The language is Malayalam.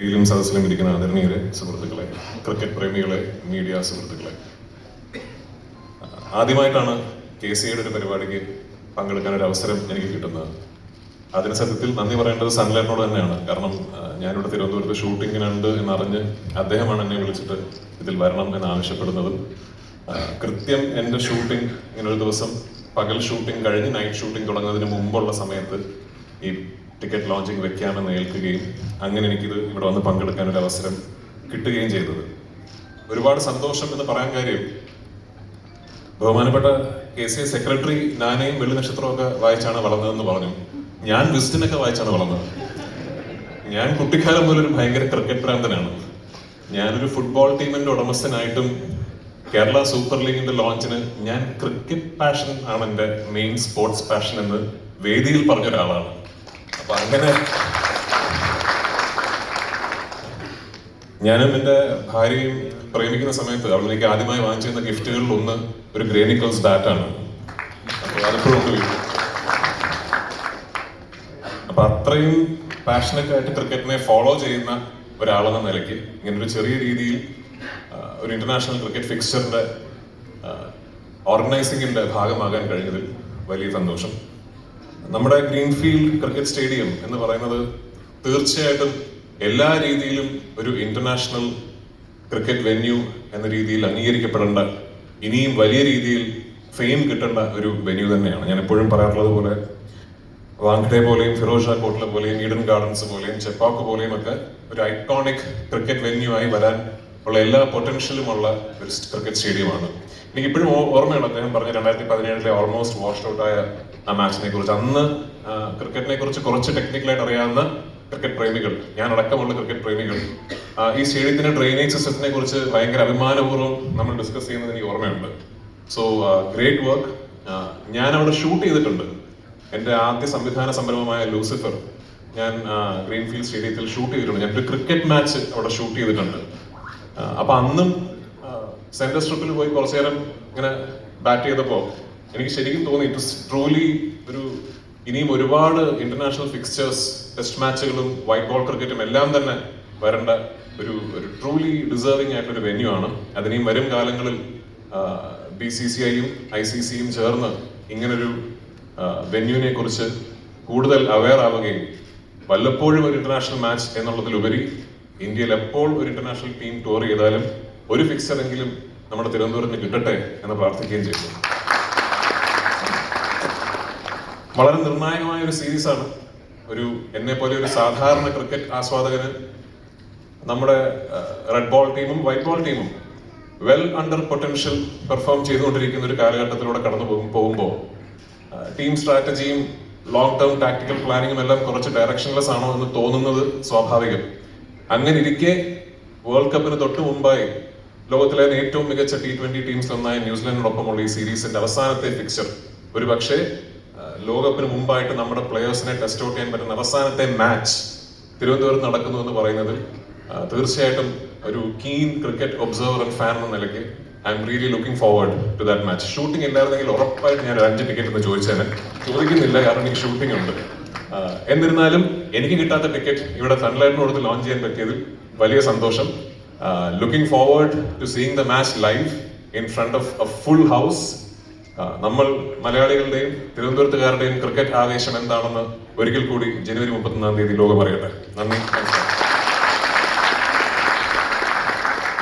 വേദിയിലും സദസ്സിലും ഇരിക്കുന്ന ആദരണീയരെ, സുഹൃത്തുക്കളെ, ക്രിക്കറ്റ് പ്രേമികളെ, മീഡിയ സുഹൃത്തുക്കളെ, ആദ്യമായിട്ടാണ് KCAയുടെ ഒരു പരിപാടിക്ക് പങ്കെടുക്കാൻ ഒരു അവസരം എനിക്ക് കിട്ടുന്നത്. അതിന് സത്യത്തിൽ നന്ദി പറയേണ്ടത് സൺലൈറ്റിനോട് തന്നെയാണ്. കാരണം ഞാനിവിടെ തിരുവനന്തപുരത്ത് ഷൂട്ടിങ്ങിനുണ്ട് എന്നറിഞ്ഞ് അദ്ദേഹമാണ് എന്നെ വിളിച്ചിട്ട് ഇതിൽ വരണം എന്ന് ആവശ്യപ്പെടുന്നതും കൃത്യം എൻ്റെ ഷൂട്ടിംഗ് ഇങ്ങനൊരു ദിവസം പകൽ ഷൂട്ടിംഗ് കഴിഞ്ഞ് നൈറ്റ് ഷൂട്ടിംഗ് തുടങ്ങുന്നതിന് മുമ്പുള്ള സമയത്ത് ഈ ടിക്കറ്റ് ലോഞ്ചിങ് വെക്കാമെന്ന് ഏൽക്കുകയും അങ്ങനെ എനിക്കിത് ഇവിടെ വന്ന് പങ്കെടുക്കാൻ ഒരു അവസരം കിട്ടുകയും ചെയ്തത്. ഒരുപാട് സന്തോഷം എന്ന് പറയാൻ കാര്യം, ബഹുമാനപ്പെട്ട KCA സെക്രട്ടറി നാനയും വെള്ളി നക്ഷത്രമൊക്കെ വായിച്ചാണ് വളർന്നതെന്ന് പറഞ്ഞു. ഞാൻ വിസ്റ്റിനൊക്കെ വായിച്ചാണ് വളർന്നത്. ഞാൻ കുട്ടിക്കാലം മുതൽ ഒരു ഭയങ്കര ക്രിക്കറ്റ് ഭ്രാന്തനാണ്. ഞാനൊരു ഫുട്ബോൾ ടീമിന്റെ ഉടമസ്ഥനായിട്ടും കേരള സൂപ്പർ ലീഗിന്റെ ലോഞ്ചിന് ഞാൻ ക്രിക്കറ്റ് പാഷൻ ആണ് എൻ്റെ മെയിൻ സ്പോർട്സ് പാഷൻ എന്ന് വേദിയിൽ പറഞ്ഞ ഒരാളാണ്. അപ്പൊ അങ്ങനെ ഞാനും എൻ്റെ ഭാര്യയും പ്രേമിക്കുന്ന സമയത്ത് അവൾ എനിക്ക് ആദ്യമായി വാങ്ങിച്ചിരുന്ന ഗിഫ്റ്റുകളിൽ ഒന്ന് ഒരു ഗ്രേനിക്കൽസ് ബാറ്റാണ്. അപ്പോൾ അതെപ്പോഴും ഉണ്ട് വീട്ടിൽ. അപ്പൊ അത്രയും പാഷനറ്റ് ആയിട്ട് ക്രിക്കറ്റിനെ ഫോളോ ചെയ്യുന്ന ഒരാളെന്ന നിലയ്ക്ക് ഇങ്ങനൊരു ചെറിയ രീതിയിൽ ഒരു ഇന്റർനാഷണൽ ക്രിക്കറ്റ് ഫിക്സ്ചറിന്റെ ഓർഗനൈസിംഗിന്റെ ഭാഗമാകാൻ കഴിഞ്ഞതിൽ വലിയ സന്തോഷം. നമ്മുടെ ഗ്രീൻഫീൽഡ് ക്രിക്കറ്റ് സ്റ്റേഡിയം എന്ന് പറയുന്നത് തീർച്ചയായിട്ടും എല്ലാ രീതിയിലും ഒരു ഇന്റർനാഷണൽ ക്രിക്കറ്റ് വെന്യൂ എന്ന രീതിയിൽ അംഗീകരിക്കപ്പെടേണ്ട, ഇനിയും വലിയ രീതിയിൽ ഫെയിം കിട്ടേണ്ട ഒരു വെന്യൂ തന്നെയാണ്. ഞാൻ എപ്പോഴും പറയാറുള്ളത് പോലെ വാങ്ഖഡെ പോലെയും ഫിറോസ് ഷാ കോട്ട്ല പോലെയും ഈഡൻ ഗാർഡൻസ് പോലെയും ചെപ്പാക്ക് പോലെയും ഒക്കെ ഒരു ഐക്കോണിക് ക്രിക്കറ്റ് വെന്യൂ ആയി വരാൻ ഉള്ള എല്ലാ പൊട്ടൻഷ്യലുമുള്ള ഒരു ക്രിക്കറ്റ് സ്റ്റേഡിയമാണ്. എനിക്ക് ഇപ്പോഴും ഓർമ്മയാണ് അദ്ദേഹം പറഞ്ഞ 2017 ഓൾമോസ്റ്റ് വാഷ്ഡ് ഔട്ട് ആയ ആ മാച്ചിനെ കുറിച്ച്. അന്ന് ക്രിക്കറ്റിനെ കുറിച്ച് കുറച്ച് ടെക്നിക്കലായിട്ട് അറിയാവുന്ന ക്രിക്കറ്റ് പ്രേമികൾ, ഞാൻ അടക്കമുള്ള ക്രിക്കറ്റ് പ്രേമികൾ, ഈ സ്റ്റേഡിയത്തിന്റെ ഡ്രെയിനേജ് സിസ്റ്റത്തിനെ കുറിച്ച് ഭയങ്കര അഭിമാനപൂർവ്വം നമ്മൾ ഡിസ്കസ് ചെയ്യുന്നത് എനിക്ക് ഓർമ്മയുണ്ട്. So great work. ഞാൻ അവിടെ ഷൂട്ട് ചെയ്തിട്ടുണ്ട്. എൻ്റെ ആദ്യ സംവിധാന സംരംഭമായ ലൂസിഫർ ഞാൻ ഗ്രീൻഫീൽഡ് സ്റ്റേഡിയത്തിൽ ഷൂട്ട് ചെയ്തിട്ടുണ്ട്. ഞാനൊരു ക്രിക്കറ്റ് മാച്ച് അവിടെ ഷൂട്ട് ചെയ്തിട്ടുണ്ട്. അപ്പൊ അന്നും സെന്റർ സ്ട്രിപ്പിൽ പോയി കുറച്ചു നേരം ഇങ്ങനെ ബാറ്റ് ചെയ്തപ്പോൾ എനിക്ക് ശരിക്കും തോന്നി ഇറ്റ് വാസ് ട്രൂലി ഒരു ഇനിയും ഒരുപാട് ഇന്റർനാഷണൽ ഫിക്സ്ചേഴ്സ്, ടെസ്റ്റ് മാച്ചുകളും വൈറ്റ് ബോൾ ക്രിക്കറ്റും എല്ലാം തന്നെ വരേണ്ട ഒരു ട്രൂലി ഡിസേർവിംഗ് ആയിട്ടൊരു വെന്യൂ ആണ്. അതിനെയും വരും കാലങ്ങളിൽ BCCIയും ICCയും ചേർന്ന് ഇങ്ങനൊരു വെന്യൂവിനെ കുറിച്ച് കൂടുതൽ അവെയർ ആവുകയും വല്ലപ്പോഴും ഒരു ഇന്റർനാഷണൽ മാച്ച് എന്നുള്ളതിലുപരി ഇന്ത്യയിൽ എപ്പോൾ ഒരു ഇന്റർനാഷണൽ ടീം ടൂർ ചെയ്താലും ഒരു ഫിക്സർ എങ്കിലും നമ്മുടെ തിരുവനന്തപുരത്തിന് കിട്ടട്ടെ എന്ന് പ്രാർത്ഥിക്കുകയും ചെയ്തു. വളരെ നിർണായകമായ ഒരു സീരീസ് ആണ്. എന്നെ പോലെ ഒരു സാധാരണ ക്രിക്കറ്റ് ആസ്വാദകന് നമ്മുടെ റെഡ് ബോൾ ടീമും വൈറ്റ് ബോൾ ടീമും വെൽ അണ്ടർ പൊട്ടൻഷ്യൽ പെർഫോം ചെയ്തുകൊണ്ടിരിക്കുന്ന ഒരു കാലഘട്ടത്തിലൂടെ കടന്നു പോകുമ്പോൾ ടീം സ്ട്രാറ്റജിയും ലോങ് ടേം ടാക്ടിക്കൽ പ്ലാനിങ്ങും എല്ലാം കുറച്ച് ഡയറക്ഷൻലെസ് ആണോ എന്ന് തോന്നുന്നത് സ്വാഭാവികം. അങ്ങനെ ഇരിക്കെ വേൾഡ് കപ്പിന് തൊട്ട് മുമ്പായി ലോകത്തിലെ ഏറ്റവും മികച്ച T20 ടീംസിലൊന്നായ ന്യൂസിലാൻഡിനോടൊപ്പമുള്ള ഈ സീരീസിന്റെ അവസാനത്തെ ഫിക്ചർ, ഒരു പക്ഷേ ലോകകപ്പിന് മുമ്പായിട്ട് നമ്മുടെ പ്ലെയേഴ്സിനെ ടെസ്റ്റ് ഔട്ട് ചെയ്യാൻ പറ്റുന്ന അവസാനത്തെ മാച്ച് തിരുവനന്തപുരത്ത് നടക്കുന്നു എന്ന് പറയുന്നതിൽ തീർച്ചയായിട്ടും ഒരു keen cricket observer and fan എന്ന നിലയ്ക്ക് I'm really looking forward to that match. Shooting ഇല്ലായിരുന്നെങ്കിൽ ഉറപ്പായിട്ട് ഞാൻ 5 ടിക്കറ്റ് എന്ന് ചോദിച്ചേനെ. ചോദിക്കുന്നില്ല, കാരണം എനിക്ക് ഷൂട്ടിംഗ് ഉണ്ട്. എന്നിരുന്നാലും എനിക്ക് കിട്ടാത്ത ടിക്കറ്റ് ഇവിടെ സൺലൈറ്റിനോട് ലോഞ്ച് ചെയ്യാൻ പറ്റിയതിൽ വലിയ സന്തോഷം. Looking forward to seeing the match live in front of a full house. നമ്മൾ മലയാളികളുടെയും തിരുവനന്തപുരത്തുകാരുടെയും ക്രിക്കറ്റ് ആവേശം എന്താണെന്ന് ഒരിക്കൽ കൂടി ജനുവരി 31 ലോകം അറിയട്ടെ. നന്ദി.